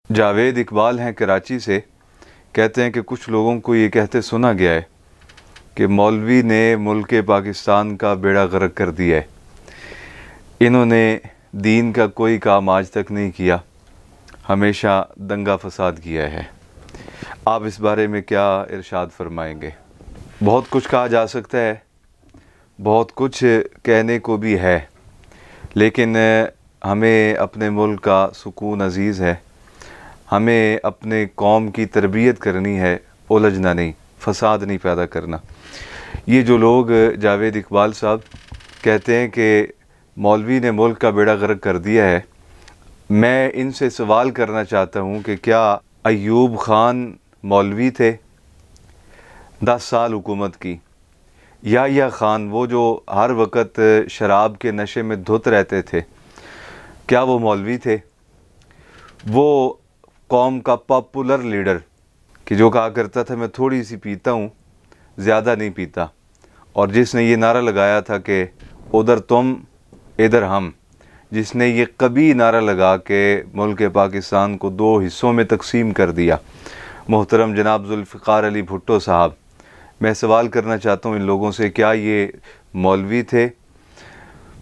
जावेद इकबाल हैं कराची से। कहते हैं कि कुछ लोगों को ये कहते सुना गया है कि मौलवी ने मुल्क पाकिस्तान का बेड़ा गर्क कर दिया है। इन्होंने दीन का कोई काम आज तक नहीं किया, हमेशा दंगा फसाद किया है। आप इस बारे में क्या इरशाद फरमाएंगे? बहुत कुछ कहा जा सकता है, बहुत कुछ कहने को भी है, लेकिन हमें अपने मुल्क का सुकून अज़ीज़ है। हमें अपने कौम की तरबियत करनी है, उलझना नहीं, फसाद नहीं पैदा करना। ये जो लोग जावेद इकबाल साहब कहते हैं कि मौलवी ने मुल्क का बेड़ा गर्क कर दिया है, मैं इनसे सवाल करना चाहता हूँ कि क्या अयूब ख़ान मौलवी थे 10 साल हुकूमत की? या ख़ान वो जो हर वक़्त शराब के नशे में धुत रहते थे, क्या वो मौलवी थे? वो कौम का पॉपुलर लीडर कि जो कहा करता था मैं थोड़ी सी पीता हूँ, ज़्यादा नहीं पीता, और जिसने ये नारा लगाया था कि उधर तुम इधर हम, जिसने ये कभी नारा लगा के मुल्क पाकिस्तान को 2 हिस्सों में तकसीम कर दिया, मोहतरम जनाब जुल्फ़िकार अली भुट्टो साहब। मैं सवाल करना चाहता हूँ इन लोगों से, क्या ये मौलवी थे?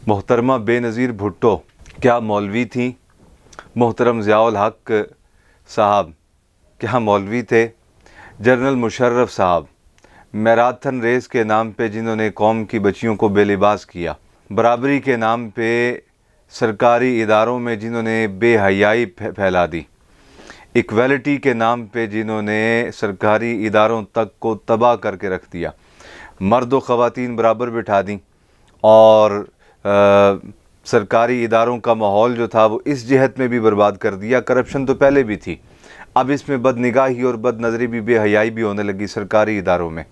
मोहतरमा बेनज़ीर भुट्टो क्या मौलवी थी? मोहतरम ज़ियाउल हक साहब क्या मौलवी थे? जनरल मुशर्रफ साहब मैराथन रेस के नाम पे जिन्होंने कौम की बच्चियों को बेलिबास किया, बराबरी के नाम पे सरकारी इदारों में जिन्होंने बेहयाई फैला दी, इक्वालिटी के नाम पे जिन्होंने सरकारी इदारों तक को तबाह करके रख दिया, मर्द व ख़वातीन बराबर बिठा दी, और सरकारी इदारों का माहौल जो था वो इस जहत में भी बर्बाद कर दिया। करप्शन तो पहले भी थी, अब इसमें बदनिगाही और बदनज़री भी, बेहयाई भी होने लगी सरकारी इदारों में।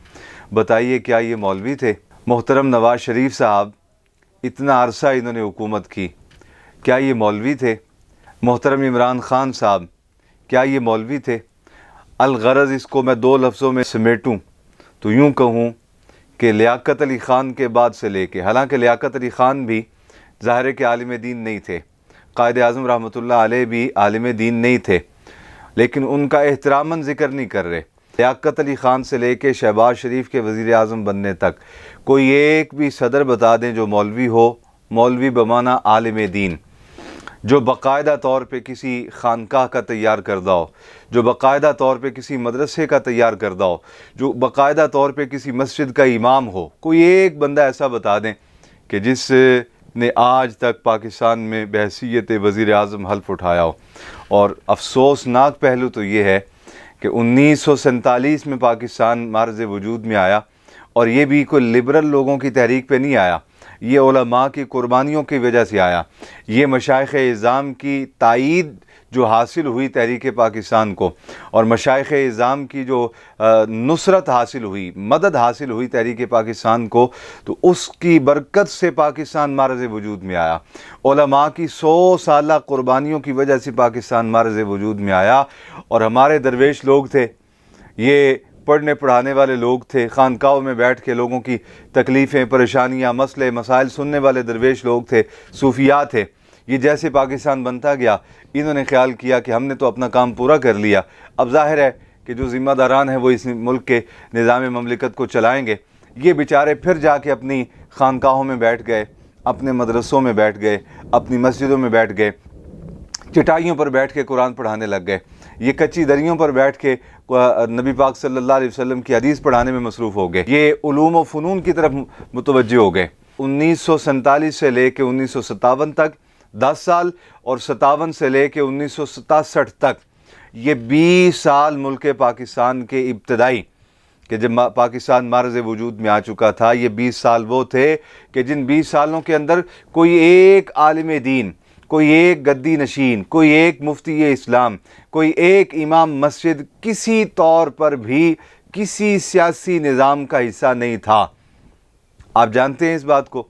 बताइए क्या ये मौलवी थे? मोहतरम नवाज़ शरीफ साहब इतना अरसा इन्होंने हुकूमत की, क्या ये मौलवी थे? मोहतरम इमरान ख़ान साहब क्या ये मौलवी थे? अलगरज़ इसको मैं 2 लफ्ज़ों में समेटूँ तो यूँ कहूँ कि लियाकत अली ख़ान के बाद से लेके, हालांकि लियाकत अली ख़ान भी ज़ाहिर के आलिम दीन नहीं थे, कायद आज़म रहमतुल्लाह अलैह भी आलिम दीन नहीं थे, लेकिन उनका एहतरामन ज़िक्र नहीं कर रहे। लियाकत अली ख़ान से लेके शहबाज शरीफ के वज़ीर आज़म बनने तक कोई एक भी सदर बता दें जो मौलवी हो, मौलवी बमाना आलिम दीन, जो बाकायदा तौर पे किसी खानकाह का तैयार करदा हो, जो बाकायदा तौर पे किसी मदरसे का तैयार करदा हो, जो बाकायदा तौर पे किसी मस्जिद का इमाम हो। कोई एक बंदा ऐसा बता दें कि जिसने आज तक पाकिस्तान में बहसीयत वज़ीर आज़म हल्फ उठाया हो। और अफसोसनाक पहलू तो ये है कि 1947 में पाकिस्तान मार्ज़ वजूद में आया, और ये भी कोई लिबरल लोगों की तहरीक पे नहीं आया, ये उलमा की कुर्बानियों की वजह से आया। ये मशाइख़-ए-इज़ाम की तायीद जो हासिल हुई तहरीक पाकिस्तान को, और मशाइख़-ए-इज़ाम की जो नुसरत हासिल हुई, मदद हासिल हुई तहरीक पाकिस्तान को, तो उसकी बरकत से पाकिस्तान मार्ज़ वजूद में आया। उलमा की 100 साला कुर्बानियों की वजह से पाकिस्तान मार्ज़ वजूद में आया। और हमारे दरवेश लोग थे, ये पढ़ने पढ़ाने वाले लोग थे, खानकाहों में बैठ के लोगों की तकलीफ़ें, परेशानियाँ, मसले मसाइल सुनने वाले दरवेश लोग थे, सूफिया थे। ये जैसे पाकिस्तान बनता गया, इन्होंने ख्याल किया कि हमने तो अपना काम पूरा कर लिया, अब जाहिर है कि जो ज़िम्मेदारान हैं वो इस मुल्क के निज़ाम ममलिकत को चलाएँगे। ये बेचारे फिर जाके अपनी खानकाहों में बैठ गए, अपने मदरसों में बैठ गए, अपनी मस्जिदों में बैठ गए, चटाइयों पर बैठ के कुरान पढ़ाने लग गए। ये कच्ची दरियों पर बैठ के नबी पाक सल्लल्लाहु अलैहि वसल्लम की हदीस पढ़ाने में मसरूफ़ हो गए। ये उलूम व फ़नून की तरफ मुतवज्जे हो गए। 1947 से लेके 1957 तक 10 साल, और 57 से लेके 1967 तक ये 20 साल मुल्क पाकिस्तान के इब्तदाई, कि जब पाकिस्तान मार्ज़ वजूद में आ चुका था, ये 20 साल वो थे कि जिन 20 सालों के अंदर कोई एक आलिम दीन, कोई एक गद्दी नशीन, कोई एक मुफ्ती इस्लाम, कोई एक इमाम मस्जिद किसी तौर पर भी किसी सियासी निज़ाम का हिस्सा नहीं था। आप जानते हैं इस बात को।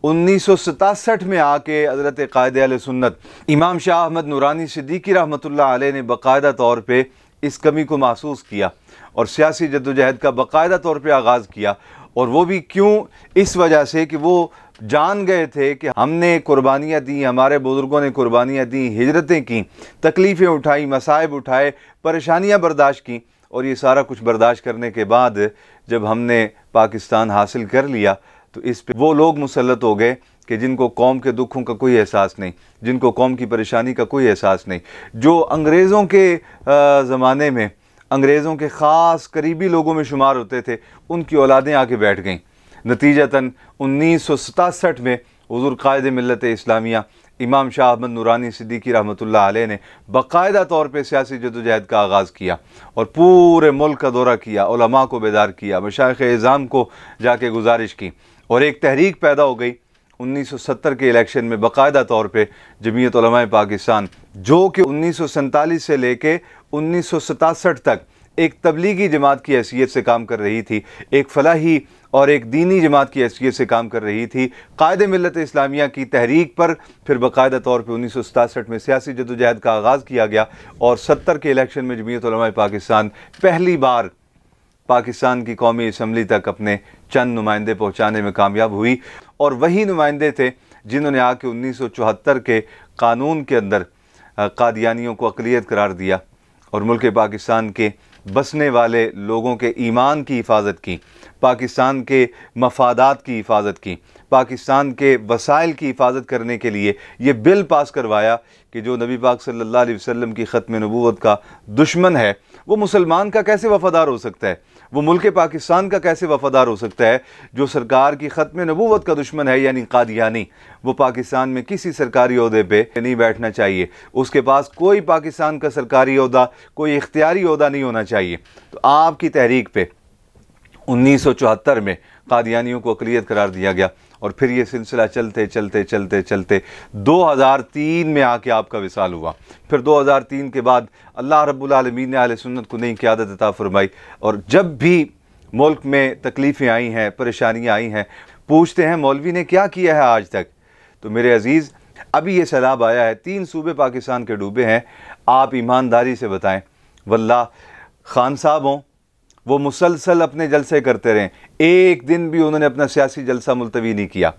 1967 में आके हज़रत कायद अहले सुन्नत इमाम शाह अहमद नूरानी सिद्दीकी रहमतुल्लाह अलैह ने बाकायदा तौर पे इस कमी को महसूस किया और सियासी जद्दोजहद का बाकायदा तौर पे आगाज़ किया। और वो भी क्यों? इस वजह से कि वो जान गए थे कि हमने कुर्बानियाँ दी, हमारे बुज़ुर्गों ने कुर्बानियाँ दी, हिजरतें की, तकलीफ़ें उठाई, मसाइब उठाए, परेशानियाँ बर्दाश्त की, और ये सारा कुछ बर्दाश्त करने के बाद जब हमने पाकिस्तान हासिल कर लिया तो इस पे वो लोग मुसल्लत हो गए कि जिनको कौम के दुखों का कोई एहसास नहीं, जिनको कौम की परेशानी का कोई एहसास नहीं, जो अंग्रेज़ों के ज़माने में अंग्रेज़ों के ख़ास करीबी लोगों में शुमार होते थे, उनकी औलादें आके बैठ गईं। नतीजतन 1967 में हुज़ूर कायद मिल्लत इस्लामिया इमाम शाह अहमद नूरानी सिद्दीकी रहमतुल्लाह अलैह ने बाकायदा तौर पे सियासी जदोजहद का आगाज़ किया और पूरे मुल्क का दौरा किया, उलमा को बेदार किया, मशाइख़ इज़ाम को जाके गुजारिश की और एक तहरीक पैदा हो गई। 1970 के इलेक्शन में बाकायदा तौर पे जमीयत उलमाए पाकिस्तान, जो कि 1947 से लेके 1967 तक एक तबलीगी जमात की हैसियत से काम कर रही थी, एक फलाही और एक दीनी जमात की हैसियत से काम कर रही थी, कायदे मिल्लत इस्लामिया की तहरीक पर फिर बाकायदा तौर पे 1967 में सियासी जदोजहद का आगाज़ किया गया और 70 के इलेक्शन में जमीयत उलमाए पाकिस्तान पहली बार पाकिस्तान की कौमी असम्बली तक अपने चंद नुमाइंदे पहुँचाने में कामयाब हुई। और वही नुमाइंदे थे जिन्होंने आके 1974 के कानून के अंदर कादियानियों को अक़लियत करार दिया और मुल्क पाकिस्तान के बसने वाले लोगों के ईमान की हिफाजत की, पाकिस्तान के मफादात की हिफाजत की, पाकिस्तान के वसाइल की हिफाजत करने के लिए ये बिल पास करवाया कि जो नबी पाक सल्लल्लाहु अलैहि वसल्लम की ख़त्म नबूवत का दुश्मन है वो मुसलमान का कैसे वफ़ादार हो सकता है, वो मुल्क पाकिस्तान का कैसे वफ़ादार हो सकता है। जो सरकार की ख़त्म नबूवत का दुश्मन है यानी कादियानी, वो पाकिस्तान में किसी सरकारी ओहदे पे नहीं बैठना चाहिए, उसके पास कोई पाकिस्तान का सरकारी ओहदा, कोई इख्तियारी ओहदा नहीं होना चाहिए। तो आपकी तहरीक पे 1974 में कादियानियों को अक़लियत करार दिया गया और फिर ये सिलसिला चलते चलते चलते चलते 2003 में आके आपका विसाल हुआ। फिर 2003 के बाद अल्लाह रब्बुल आलमीन ने अहले सुन्नत को नई क़यादत अता फरमाई और जब भी मुल्क में तकलीफ़ें आई हैं, परेशानियाँ आई हैं, पूछते हैं मौलवी ने क्या किया है आज तक। तो मेरे अज़ीज़, अभी ये सैलाब आया है, 3 सूबे पाकिस्तान के डूबे हैं। आप ईमानदारी से बताएं, वल्लाह खान साहब हों, वो मुसलसल अपने जलसे करते रहें, एक दिन भी उन्होंने अपना सियासी जलसा मुलतवी नहीं किया।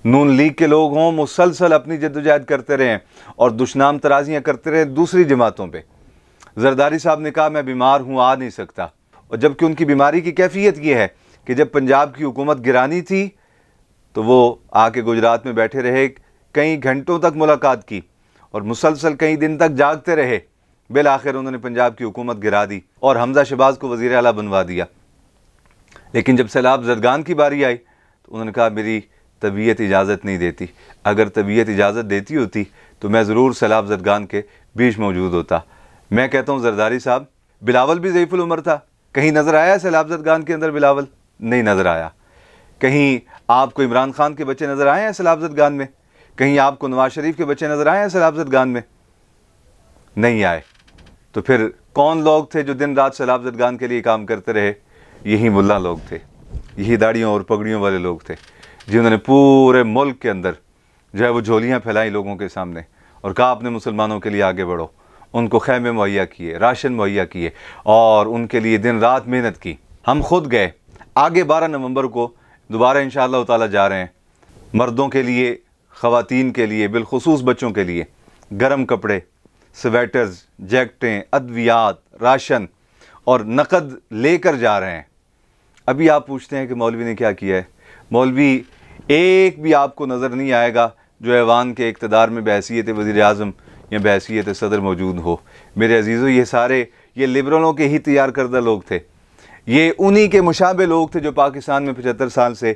नून लीग के लोग हों, मुसलसल अपनी जद्दोजहद करते रहें और दुश्नाम तराजियाँ करते रहें दूसरी जमातों पे। जरदारी साहब ने कहा मैं बीमार हूँ, आ नहीं सकता, और जबकि उनकी बीमारी की कैफियत ये है कि जब पंजाब की हुकूमत गिरानी थी तो वो आके गुजरात में बैठे रहे, कई घंटों तक मुलाकात की और मुसलसल कई दिन तक जागते रहे। बिल आखिर उन्होंने पंजाब की हुकूमत गिरा दी और हमजा शहबाज को वज़ीर आला बनवा दिया। लेकिन जब सैलाब ज़रगान की बारी आई तो उन्होंने कहा मेरी तबीयत इजाज़त नहीं देती, अगर तबीयत इजाज़त देती होती तो मैं ज़रूर सैलाब ज़रगान के बीच मौजूद होता। मैं कहता हूँ जरदारी साहब, बिलावल भी ज़ईफ़ुल उमर था, कहीं नज़र आया सैलाब ज़रगान के अंदर बिलावल? नहीं नज़र आया। कहीं आपको इमरान खान के बच्चे नज़र आए हैं सैलाब ज़रगान में? कहीं आपको नवाज शरीफ के बच्चे नज़र आए हैं सैलाब ज़रगान में? नहीं आए। तो फिर कौन लोग थे जो दिन रात सैलाब ज़रगान के लिए काम करते रहे? यही मुल्ला लोग थे, यही दाढ़ियों और पगड़ियों वाले लोग थे, जिन्होंने पूरे मुल्क के अंदर जो है वो झोलियाँ फैलाई लोगों के सामने और कहा अपने मुसलमानों के लिए आगे बढ़ो। उनको खैमे मुहैया किए, राशन मुहैया किए और उनके लिए दिन रात मेहनत की। हम खुद गए, आगे 12 नवंबर को दोबारा इंशाअल्लाह ताला जा रहे हैं। मर्दों के लिए, ख़वातीन के लिए, बिलखुसूस बच्चों के लिए गर्म कपड़े, स्वेटर्स, जैकटें, अद्वियात, राशन और नकद लेकर जा रहे हैं। अभी आप पूछते हैं कि मौलवी ने क्या किया है। मौलवी एक भी आपको नज़र नहीं आएगा जो ऐवान के इक़्तिदार में बहैसियत वज़ीर आज़म या बहैसियत सदर मौजूद हो। मेरे अजीज़ों, ये सारे ये लिबरलों के ही तैयार करदा लोग थे, ये उन्हीं के मुशाबे लोग थे जो पाकिस्तान में 75 साल से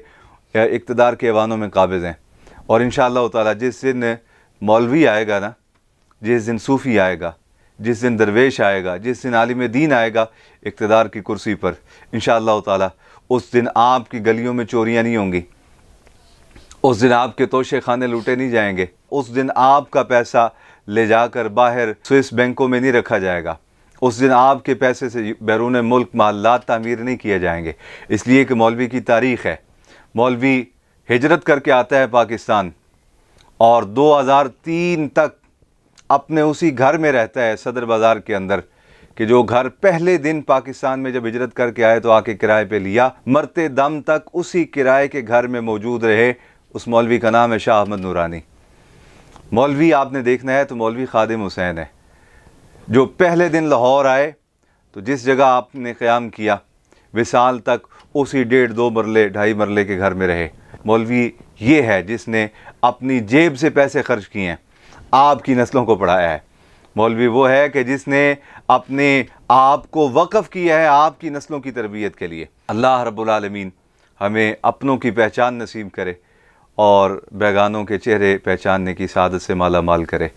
इक़्तिदार के ऐवानों में काबिज़ हैं। और इंशाअल्लाह ताला जिस दिन मौलवी आएगा ना, जिस दिन सूफ़ी आएगा, जिस दिन दरवेश आएगा, जिस दिन आलिम दीन आएगा इक़्तिदार की कुर्सी पर, इंशाअल्लाह ताला उस दिन आपकी गलियों में चोरियाँ नहीं होंगी, उस दिन आपके तोशे खाने लूटे नहीं जाएंगे, उस दिन आपका पैसा ले जाकर बाहर स्विस बैंकों में नहीं रखा जाएगा, उस दिन आपके पैसे से बैरून मुल्क महल्लात तामीर नहीं किए जाएंगे। इसलिए कि मौलवी की तारीख़ है। मौलवी हिजरत करके आता है पाकिस्तान और 2003 तक अपने उसी घर में रहता है सदर बाज़ार के अंदर कि जो घर पहले दिन पाकिस्तान में जब हिजरत करके आए तो आके किराए पे लिया, मरते दम तक उसी किराए के घर में मौजूद रहे। उस मौलवी का नाम है शाह अहमद नूरानी। मौलवी आपने देखना है तो मौलवी खादिम हुसैन है, जो पहले दिन लाहौर आए तो जिस जगह आपने क़याम किया विसाल तक उसी 1.5-2 मरले 2.5 मरले के घर में रहे। मौलवी ये है जिसने अपनी जेब से पैसे खर्च किए हैं, आपकी नस्लों को पढ़ाया है। मौलवी वो है कि जिसने अपने आप को वक़फ़ किया है आपकी नस्लों की तरबियत के लिए। अल्लाह रब्बुल आलमीन हमें अपनों की पहचान नसीब करे और बेगानों के चेहरे पहचानने की सादत से माला माल करे।